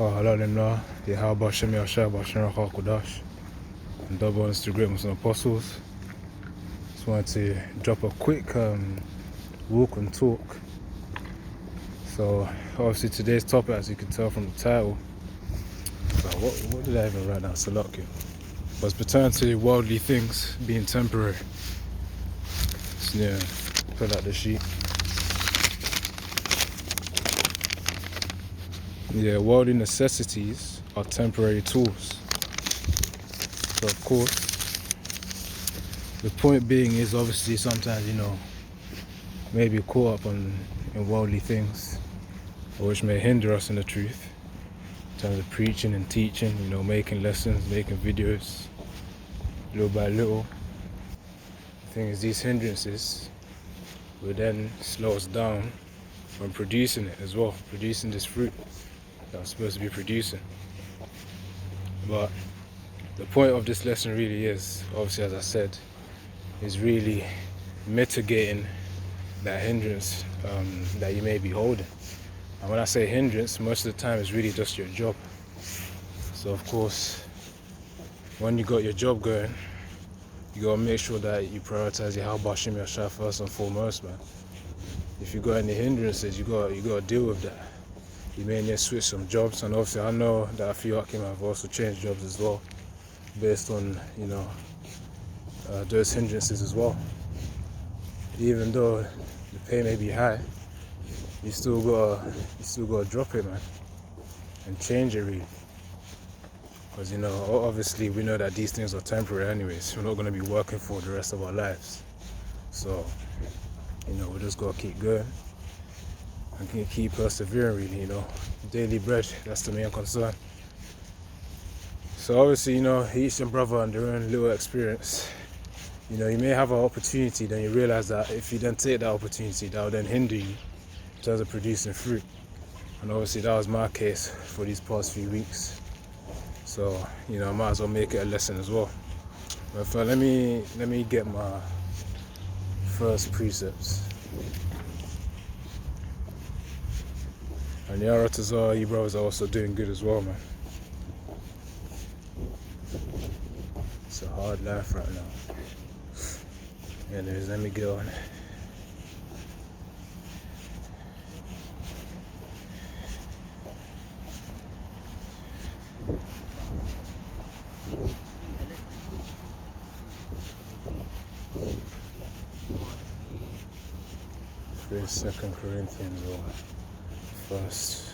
Ka halalimna, Yehaba Shem Yashab Hashem Rachal Kodash, and double honors to great Muslim apostles. Just wanted to drop a quick walk and talk. So obviously today's topic, as you can tell from the title, what did I even write down? Salakya. Was pertaining to worldly things being temporary. So yeah, pull out the sheet. Yeah, worldly necessities are temporary tools. So of course, the point being is obviously sometimes, maybe caught up in worldly things, which may hinder us in the truth, in terms of preaching and teaching, making lessons, making videos, little by little. The thing is, these hindrances will then slow us down from producing it as well, producing this fruit that I'm supposed to be producing. But the point of this lesson really is, obviously as I said, is really mitigating that hindrance that you may be holding. And when I say hindrance, most of the time it's really just your job. So of course, when you got your job going, you gotta make sure that you prioritize your Yahweh Shem Yashar first and foremost, man. If you got any hindrances, you gotta deal with that. You may need to switch some jobs, and obviously I know that a few Hakim have also changed jobs as well, based on those hindrances as well. Even though the pay may be high, you still gotta drop it, man, and change it really. Because obviously we know that these things are temporary anyways. We're not gonna be working for the rest of our lives. So we just gotta keep going and keep persevering really, daily bread, that's the main concern. So obviously, each and brother on their own little experience, you may have an opportunity, then you realize that if you then take that opportunity, that will then hinder you in terms of producing fruit. And obviously that was my case for these past few weeks. So, I might as well make it a lesson as well. But let me get my first precepts. And you brothers are also doing good as well, man. It's a hard life right now. Anyways, let me go on. Second Corinthians or first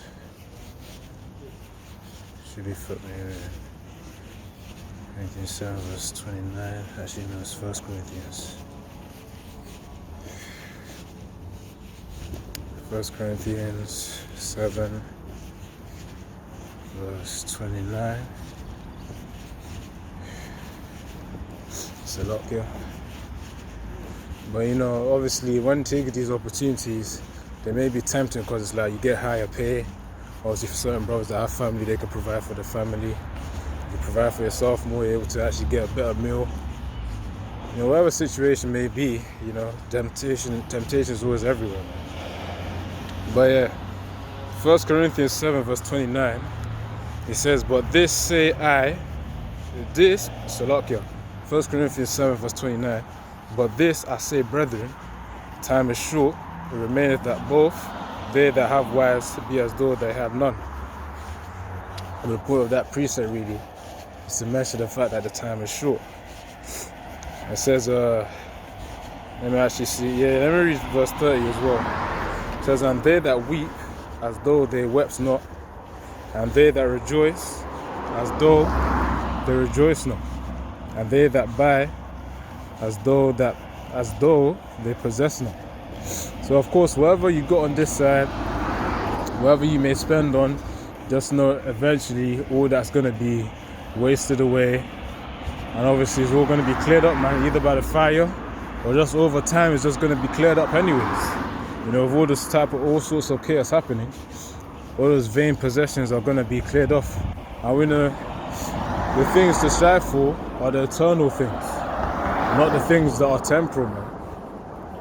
should be footnote 7 verse 29. Actually no, it's 1 Corinthians. 1 Corinthians 7 verse 29. It's a lot here. But obviously when you take these opportunities, they may be tempting because it's like you get higher pay. Obviously for certain brothers that have family, they can provide for the family. You provide for yourself more, you're able to actually get a better meal. Whatever situation may be, temptation is always everywhere. But yeah, 1 Corinthians 7 verse 29, it says, but this say I, Salakia. 1 Corinthians 7 verse 29, but this I say, brethren, time is short, it remaineth that both they that have wives be as though they have none. And the point of that precept really is to mention the fact that the time is short. It says, let me actually see, let me read verse 30 as well. It says, and they that weep as though they wept not, and they that rejoice as though they rejoice not, and they that buy as though they possess not. So of course, whatever you got on this side, whatever you may spend on, just know eventually all that's going to be wasted away, and obviously it's all going to be cleared up, man, either by the fire or just over time. It's just going to be cleared up anyways. With all this type of all sorts of chaos happening, all those vain possessions are going to be cleared off, and we know the things to strive for are the eternal things, not the things that are temporal, man.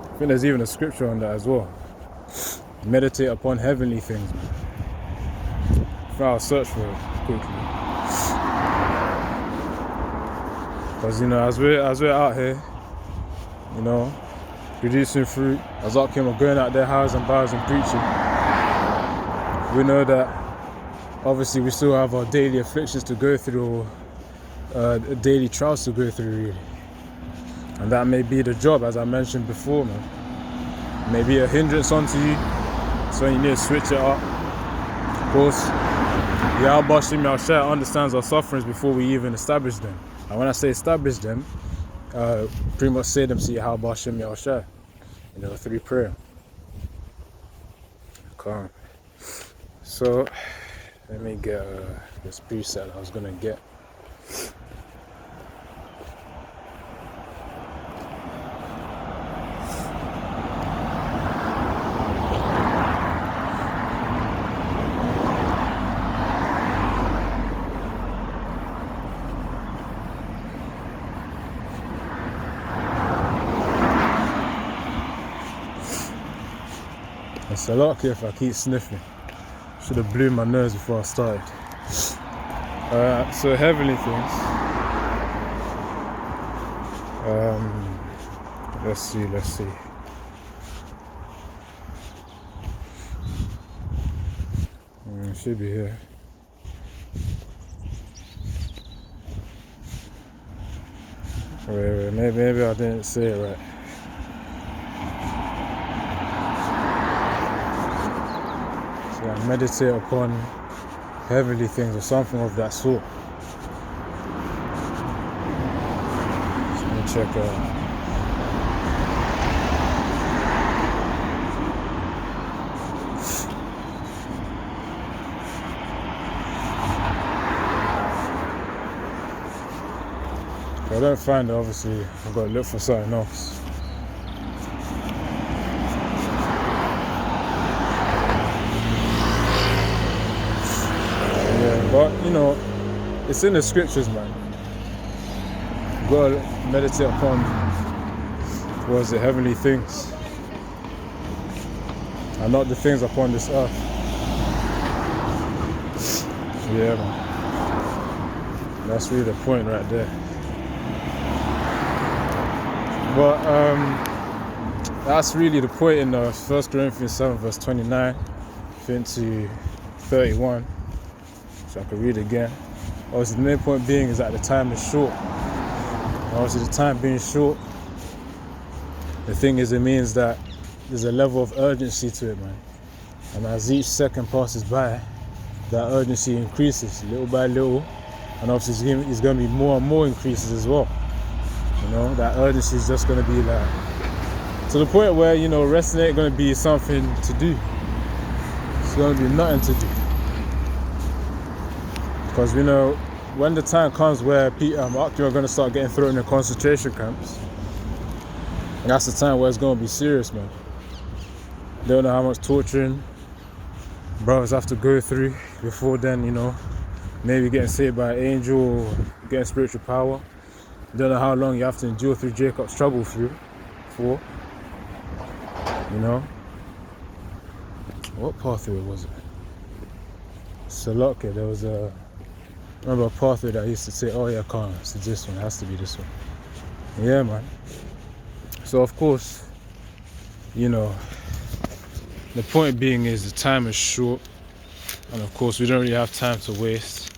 I think there's even a scripture on that as well. Meditate upon heavenly things, man. I'll search for it quickly. Because as we're out here, producing fruit, as Akim are going out there houses and bars and preaching, we know that obviously we still have our daily afflictions to go through, or daily trials to go through, really. And that may be the job, as I mentioned before, man. Maybe a hindrance onto you, so you need to switch it up. Of course, Yahweh Shem Yahushua understands our sufferings before we even establish them. And when I say establish them, pretty much say them to Yahweh Shem Yahushua, through prayer. Calm. So, let me get this preset I was gonna get. It's a lot if I keep sniffing. Should have blew my nose before I started. So heavenly things. Let's see. It should be here. Wait, maybe I didn't say it right. Meditate upon heavenly things or something of that sort. Let me check If I don't find it, obviously I've got to look for something else. But it's in the scriptures, man. You've got to meditate upon towards the heavenly things and not the things upon this earth. Yeah, man. That's really the point right there. But that's really the point in 1 Corinthians 7 verse 29 to 31. I could read it again. Obviously, the main point being is that the time is short. Obviously, the time being short, the thing is, it means that there's a level of urgency to it, man. And as each second passes by, that urgency increases little by little, and obviously, it's going to be more and more increases as well. That urgency is just going to be like to the point where resting ain't going to be something to do. It's going to be nothing to do. Because when the time comes where people are going to start getting thrown in concentration camps, that's the time where it's going to be serious, man. They don't know how much torturing brothers have to go through before then, maybe getting saved by an angel or getting spiritual power. They don't know how long you have to endure through Jacob's trouble for. What pathway was it? Salaka, there was remember a pathway that I used to say, oh yeah, can't. It's this one, it has to be this one. Yeah, man. So of course, the point being is the time is short, and of course we don't really have time to waste.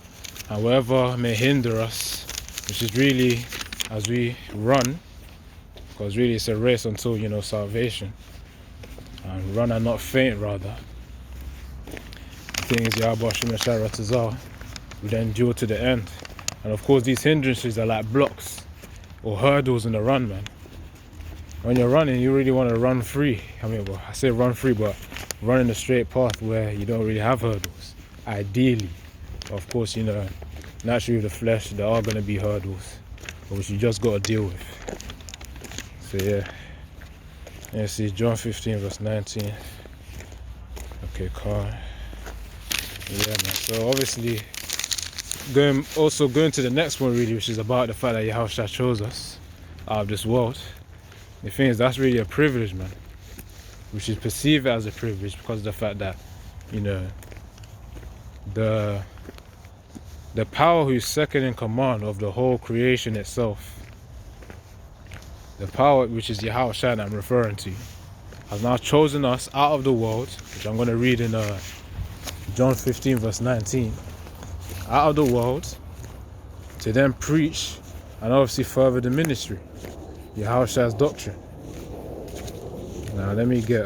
And whatever may hinder us, which is really as we run, because really it's a race until salvation, and run and not faint, rather. The thing is, Yahweh Shem Yahushua we then endure to the end. And of course these hindrances are like blocks or hurdles in the run, man. When you're running, you really want to run free. I say run free, but run in a straight path where you don't really have hurdles, ideally. Of course, naturally with the flesh there are going to be hurdles, which you just got to deal with. So yeah, let's see, John 15 verse 19. Okay, car. Yeah, man. So obviously going to the next one, really, which is about the fact that Yahushua chose us out of this world. The thing is, that's really a privilege, man. We should perceive it as a privilege because of the fact that, the power who's second in command of the whole creation itself, the power which is Yahweh Shai I'm referring to, has now chosen us out of the world, which I'm going to read in John 15 verse 19, out of the world to then preach and obviously further the ministry, Yahweh Shai's doctrine. Now let me get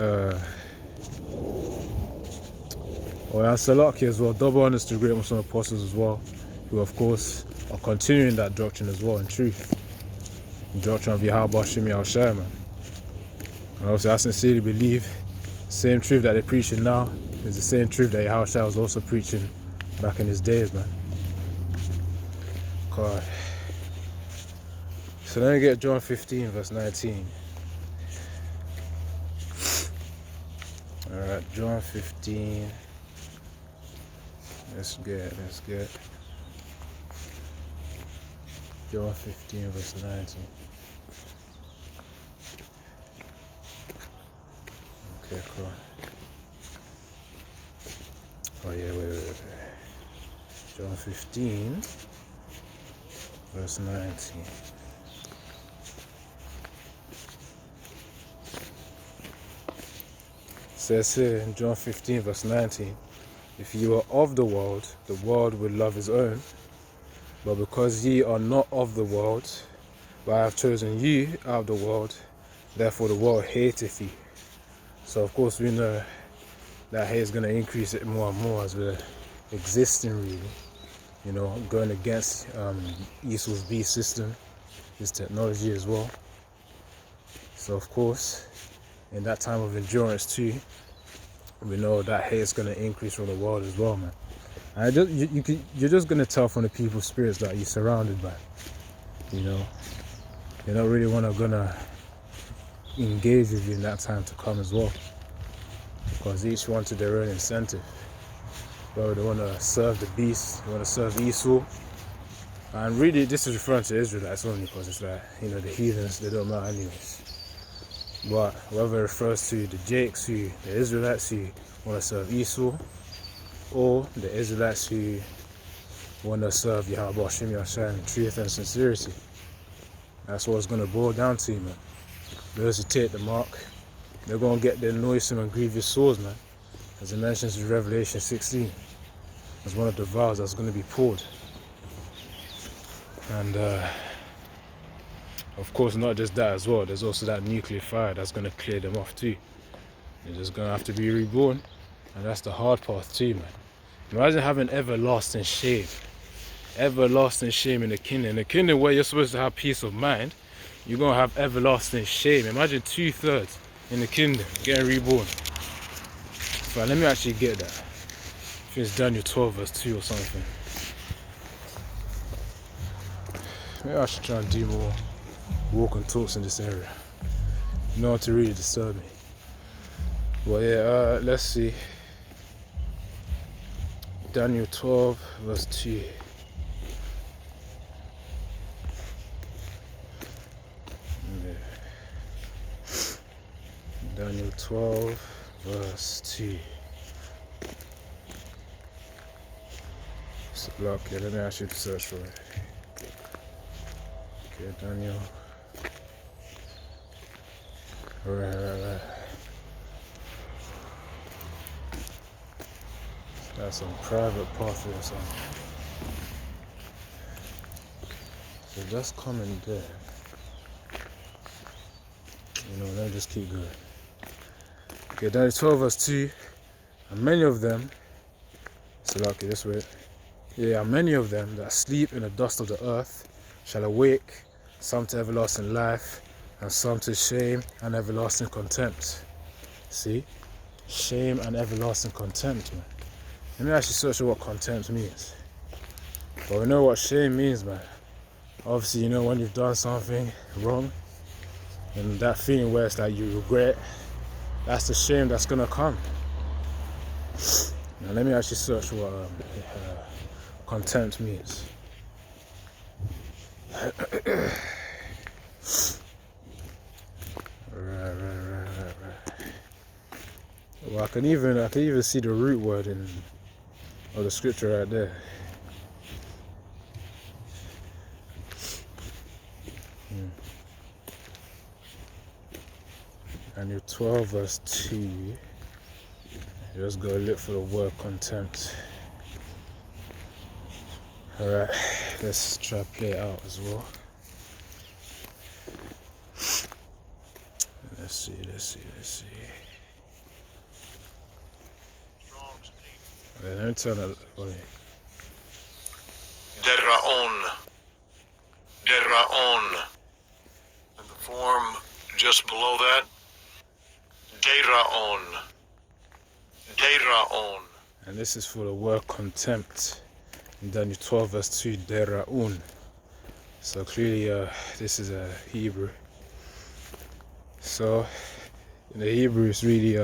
and Salaki as well, double honors to great Muslim apostles as well, who of course are continuing that doctrine as well in truth. The doctrine of Yahweh Bashim Yahushua, man. And obviously I sincerely believe the same truth that they're preaching now is the same truth that Yahushua was also preaching back in his days, man. God. So let me get John 15 verse 19. Alright, John 15. Let's get John 15 verse 19. Okay, cool. Oh yeah, wait. John 15 verse 19. Says here in John 15 verse 19, if you are of the world will love his own. But because ye are not of the world, but I have chosen you out of the world, therefore the world hateth you. So of course we know that hate is going to increase it more and more as we're existing, really. You know, going against Esau's beast system, his technology as well. So of course, in that time of endurance too, we know that hate is going to increase from the world as well, man. And you're just going to tell from the people's spirits that you're surrounded by. You know, they don't really gonna engage with you in that time to come as well, because each one to their own incentive. Whether they want to serve the beast, they want to serve Esau. And really, this is referring to Israelites only, because it's like, you know, the heathens, they don't matter anyways. But whether it refers to the Jakes, the Israelites who want to serve Esau, or the Israelites who want to serve Yahweh Bashim Yahushua in truth and sincerity. That's what it's going to boil down to, man. Those who take the mark, they're going to get their noisome and grievous swords, man. As it mentions in Revelation 16, as one of the vows that's going to be poured. And of course, not just that as well, there's also that nuclear fire that's going to clear them off too. They're just going to have to be reborn, and that's the hard path too, man. Imagine having everlasting shame in the kingdom where you're supposed to have peace of mind. You're going to have everlasting shame. Imagine 2/3 in the kingdom getting reborn. But let me actually get that. I think it's Daniel 12 verse 2 or something. Maybe I should try and do more walk and talks in this area. You know how to really disturb me. But yeah, let's see. Daniel 12 verse 2. Daniel 12 verse 2. So, okay, let me actually search for it. Okay, Daniel. Right. That's some private pathway or something. So that's coming there. You know, let me just keep going. Okay, Daniel 12 verse 2. And many of them, so okay, this way. Yeah, and many of them that sleep in the dust of the earth shall awake, some to everlasting life, and some to shame and everlasting contempt. See? Shame and everlasting contempt, man. Let me actually search what contempt means. But we know what shame means, man. Obviously, you know when you've done something wrong, and that feeling where it's like you regret, that's the shame that's gonna come. Now let me actually search what contempt means. Right. Well, I can even see the root word in of the scripture right there. And your 12 verse 2, you just gotta look for the word contempt. Alright, let's try to play it out as well. Let's see. Let me turn that. Deraon. And the form just below that, Deraon. And this is for the word contempt. In Daniel 12 verse 2, Deraun. So clearly this is a Hebrew. So in the Hebrew it's really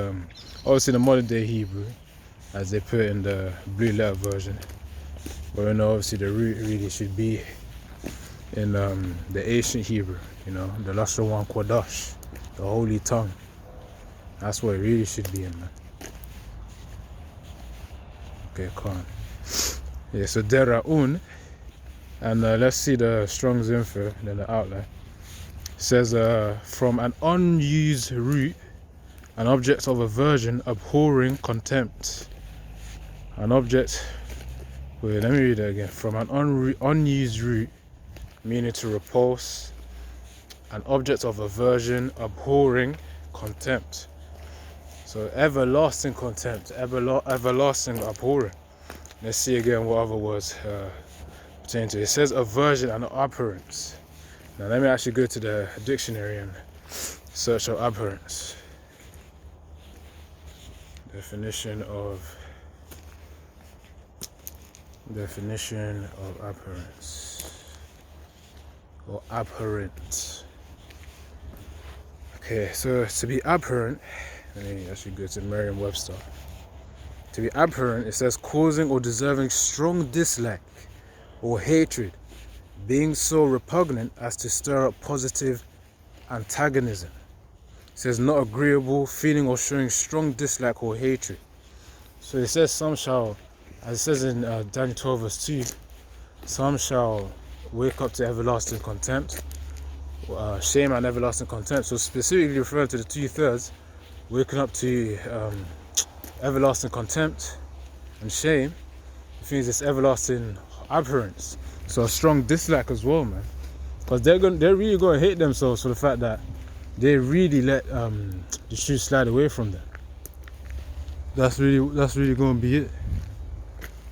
obviously the modern day Hebrew, as they put in the blue letter version. But you know, obviously the root really should be in the ancient Hebrew, you know, the Lashon Kodash, the holy tongue. That's what it really should be in, man. Okay, calm. Yeah, so Deraun, and let's see the Strong's info, then the outline. It says, from an unused root, an object of aversion, abhorring, contempt. An object, wait, let me read that again. From an unused root, meaning to repulse, an object of aversion, abhorring, contempt. So everlasting contempt, everlasting abhorring. Let's see again what other words pertain to it. It says aversion and abhorrence. Now let me actually go to the dictionary and search for abhorrence. Definition of abhorrence or abhorrent. Okay, so to be abhorrent, let me actually go to Merriam-Webster. To be abhorrent, it says causing or deserving strong dislike or hatred, being so repugnant as to stir up positive antagonism. It says not agreeable, feeling or showing strong dislike or hatred. So it says some shall, as it says in Daniel 12 verse 2, some shall wake up to everlasting contempt, shame and everlasting contempt. So specifically referring to the 2/3, waking up to everlasting contempt and shame, it means it's everlasting abhorrence. So a strong dislike as well, man, because they're really going to hate themselves for the fact that they really let the truth slide away from them. That's really going to be it.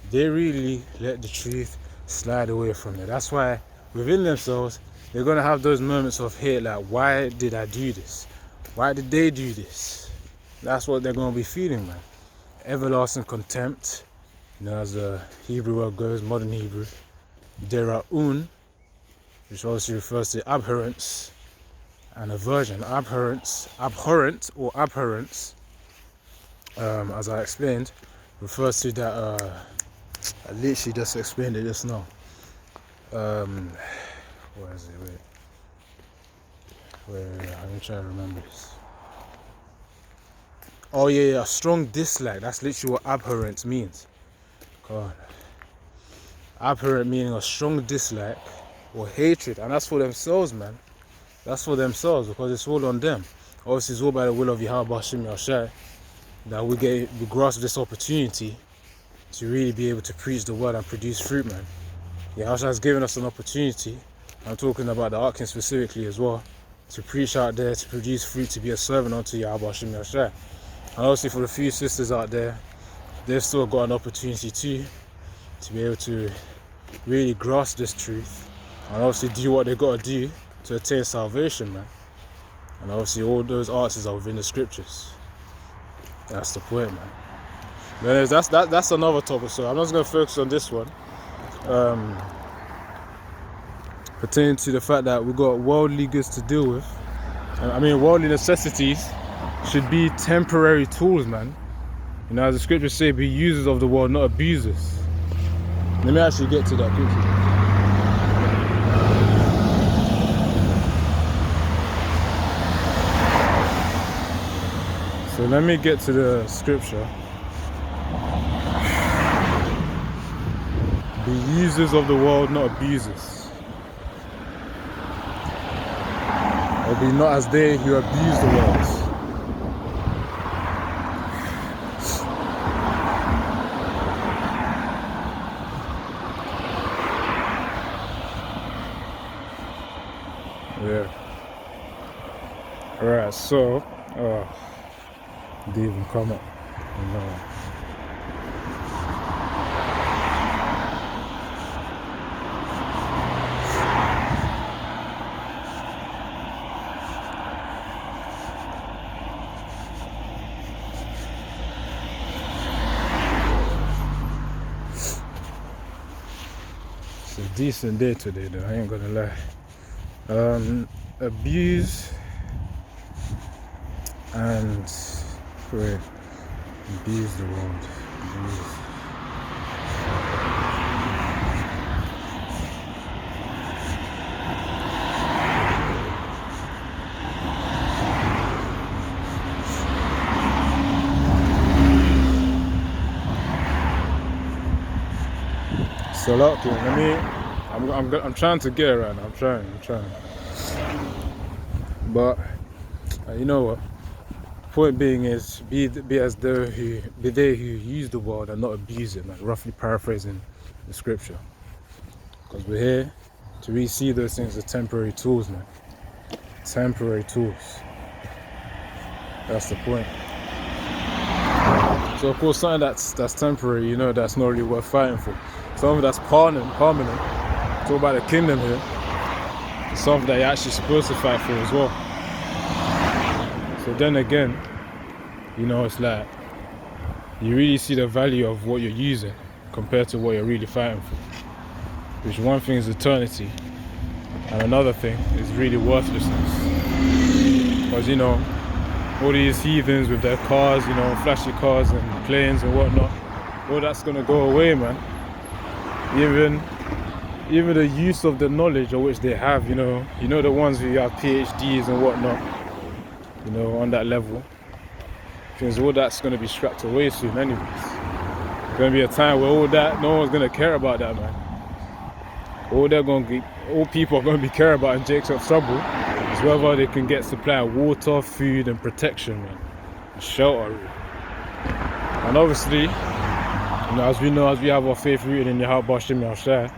They really let the truth slide away from them. That's why within themselves they're going to have those moments of hate, like, why did I do this? Why did they do this? That's what they're going to be feeling, man. Everlasting contempt, you know, as the Hebrew word goes, modern Hebrew. Deraun, which obviously refers to abhorrence and aversion. Abhorrent or abhorrence, as I explained, refers to that. I literally just explained it just now. Where is it? Wait, I'm trying to remember this. Oh yeah, a strong dislike. That's literally what abhorrence means. God. Abhorrent meaning a strong dislike or hatred, and that's for themselves, man. That's for themselves, because it's all on them. Obviously, it's all by the will of Yahweh Hashem Yahshai that we grasp this opportunity to really be able to preach the word and produce fruit, man. Yahweh has given us an opportunity. I'm talking about the Arkin specifically as well, to preach out there, to produce fruit, to be a servant unto Yahweh Hashem Yahshai. And obviously for the few sisters out there, they've still got an opportunity too, to be able to really grasp this truth and obviously do what they got to do to attain salvation, man. And obviously all those answers are within the scriptures. That's the point, man. But anyways, that's another topic, so I'm not going to focus on this one. Pertaining to the fact that we've got worldly goods to deal with. I mean, worldly necessities should be temporary tools, man. You know, as the scriptures say, be users of the world, not abusers. Let me actually get to that quickly. So let me get to the scripture. Be users of the world, not abusers. Or be not as they who abuse the world. Yeah. Alright, so didn't even come up. No. It's a decent day today though, I ain't gonna lie. Abuse and pray. Abuse the world. Abuse. So look, I'm trying to get it right now. I'm trying. But you know what? Point being is be they who use the world and not abuse it, man. Roughly paraphrasing the scripture. Because we're here to really see those things as temporary tools, man. Temporary tools. That's the point. So of course something that's temporary, you know, that's not really worth fighting for. Something that's permanent. Talk about the kingdom here. It's something that you're actually supposed to fight for as well. So then again, you know, it's like you really see the value of what you're using compared to what you're really fighting for. Which one thing is eternity, and another thing is really worthlessness. Because, you know, all these heathens with their cars, you know, flashy cars and planes and whatnot, all that's gonna go away, man. Even the use of the knowledge of which they have, you know the ones who have PhDs and whatnot, you know, on that level. Because all that's going to be scrapped away soon anyways. There's going to be a time where all that, no one's going to care about that, man. All people are going to be caring about in Jacob's trouble is whether they can get supply of water, food and protection, man. And shelter, really. And obviously, you know, as we have our faith rooted in Yahweh Bashim Yahshai,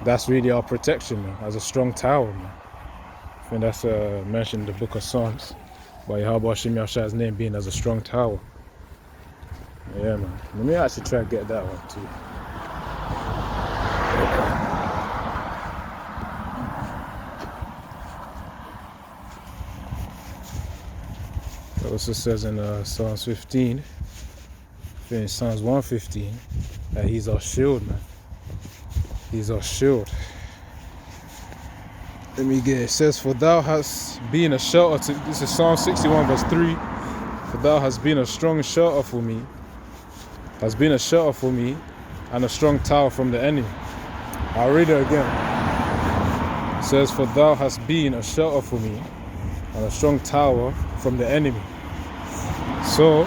that's really our protection, man, as a strong tower, man. I think that's mentioned in the book of Psalms, by Yahweh Bashim Yahshai's name being as a strong tower. Yeah, man. Let me actually try and get that one too. It also says in Psalms 15, I think it's Psalms 115, that he's our shield, man. He's our shield. Let me get it. It says, for thou hast been a shelter to, this is Psalm 61 verse 3. For thou hast been a strong shelter for me. Has been a shelter for me and a strong tower from the enemy. I'll read it again. It says, for thou hast been a shelter for me and a strong tower from the enemy. So,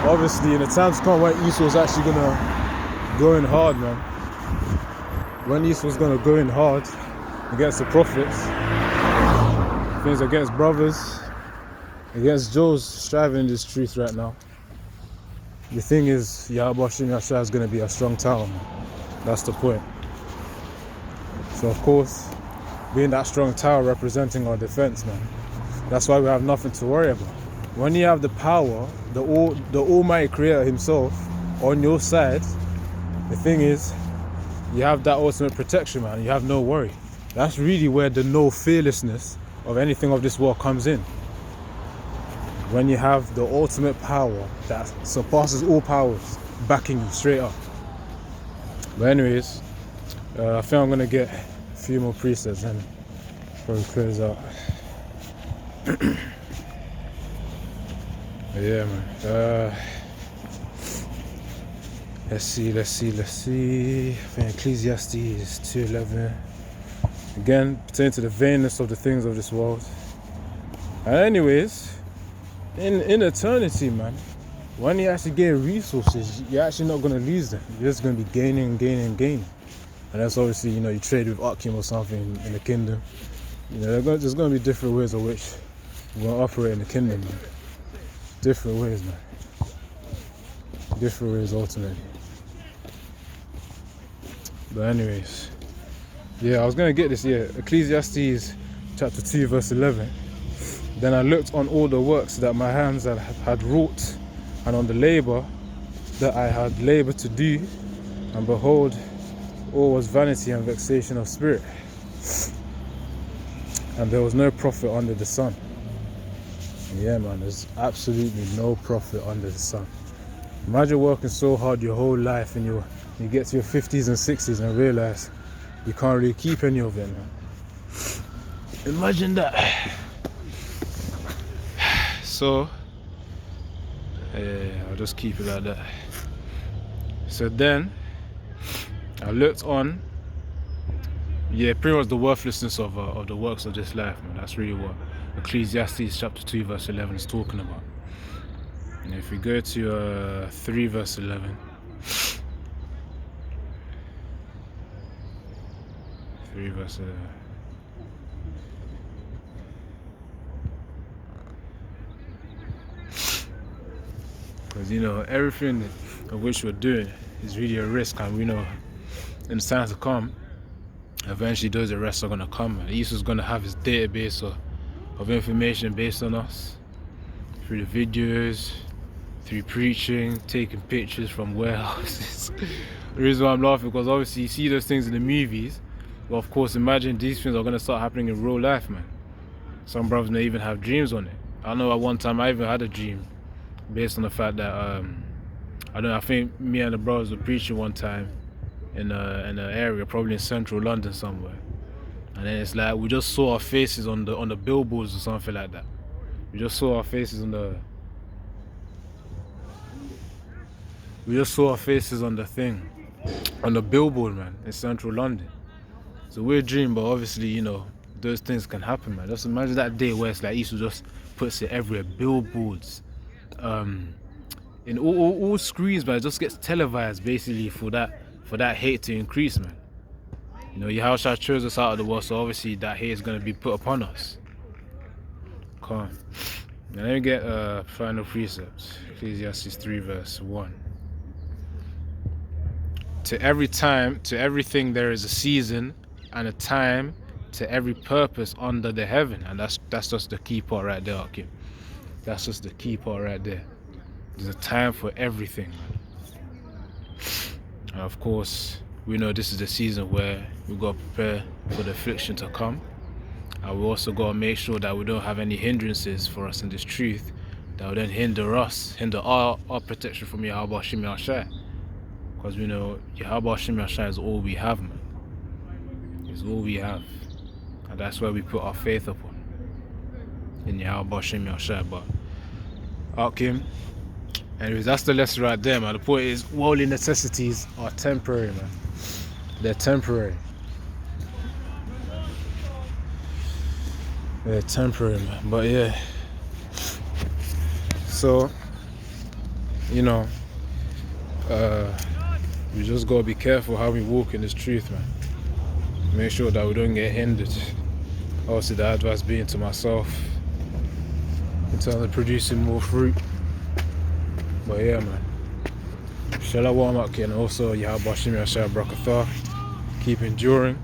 obviously, in the times to come when Esau was actually gonna go in hard, man. When Esau was gonna go in hard against the prophets, things against brothers, against Joe's striving in this truth right now. The thing is, Yahweh Shai is gonna be a strong tower, man. That's the point. So of course, being that strong tower representing our defense, man. That's why we have nothing to worry about. When you have the power, the Almighty Creator Himself on your side, the thing is, you have that ultimate protection, man. You have no worry. That's really where the no fearlessness of anything of this world comes in. When you have the ultimate power that surpasses all powers backing you straight up. But anyways, I think I'm gonna get a few more presets and probably close out. Yeah, man. Let's see. I think Ecclesiastes 2:11. Again, pertaining to the vainness of the things of this world. And anyways, in eternity, man, when you actually gain resources, you're actually not going to lose them. You're just going to be gaining and gaining and gaining. And that's obviously, you trade with Akim or something in the kingdom. There's going to be different ways of which we're going to operate in the kingdom, man. Different ways, man. Different ways, ultimately. But anyways, yeah, I was going to get this, Ecclesiastes chapter 2, verse 11. Then I looked on all the works that my hands had wrought, and on the labor that I had labored to do, and behold, all was vanity and vexation of spirit, and there was no profit under the sun. Yeah, man, there's absolutely no profit under the sun. Imagine working so hard your whole life and you get to your 50s and 60s and realize you can't really keep any of it, man. Imagine that. So, I'll just keep it like that. So then, I looked on, pretty much the worthlessness of the works of this life, man. That's really what Ecclesiastes chapter 2 verse 11 is talking about. And if we go to 3 verse 11, 3 verse 11. Because everything of which we're doing is really a risk, and we know in the times to come, eventually those arrests are going to come. And Jesus is going to have his database of information based on us, through the videos, through preaching, taking pictures from warehouses. The reason why I'm laughing, because obviously you see those things in the movies, but of course imagine these things are going to start happening in real life, man. Some brothers may even have dreams on it. I know at one time I even had a dream based on the fact that I think me and the brothers were preaching one time in an area, probably in central London somewhere, and then it's like we just saw our faces on the billboards or something like that. We just saw our faces on the thing, on the billboard, man, in central London. It's a weird dream, but obviously those things can happen, man. Just imagine that day where it's like Esau just puts it everywhere, billboards, in all screens, man. It just gets televised basically for that hate to increase, man. Yahushua chose us out of the world, so obviously that hate is going to be put upon us. Come on. Now let me get final precepts. Ecclesiastes 3 verse 1. To every time, to everything there is a season, and a time to every purpose under the heaven. And that's just the key part right there, okay? That's just the key part right there. There's a time for everything, man. And of course, we know this is the season where we've got to prepare for the affliction to come. And we also got to make sure that we don't have any hindrances for us in this truth that will then hinder our protection from Yahweh Shem Yahshai. Because we know Yahweh Shem Yahshai is all we have, man. It's all we have. And that's where we put our faith upon. In Yahweh Shem Yahshai. But Akim. Anyways, that's the lesson right there, man. The point is, worldly necessities are temporary, man. They're temporary. They're temporary, man. But yeah. So, we just gotta be careful how we walk in this truth, man. Make sure that we don't get hindered. Obviously, the advice being to myself in terms of producing more fruit. But yeah, man. Shalom and also Yahweh Shem Yahshai Brakatha. Keep enduring.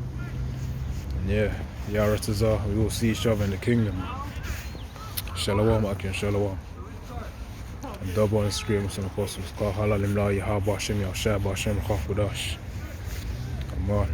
And yeah, Yaratazah, we will see each other in the kingdom. Shalom and Shalom. And double on Instagram with some apostles. Call Halalim La Yahweh Shem Yahshai Bashem Chafudash. Come on.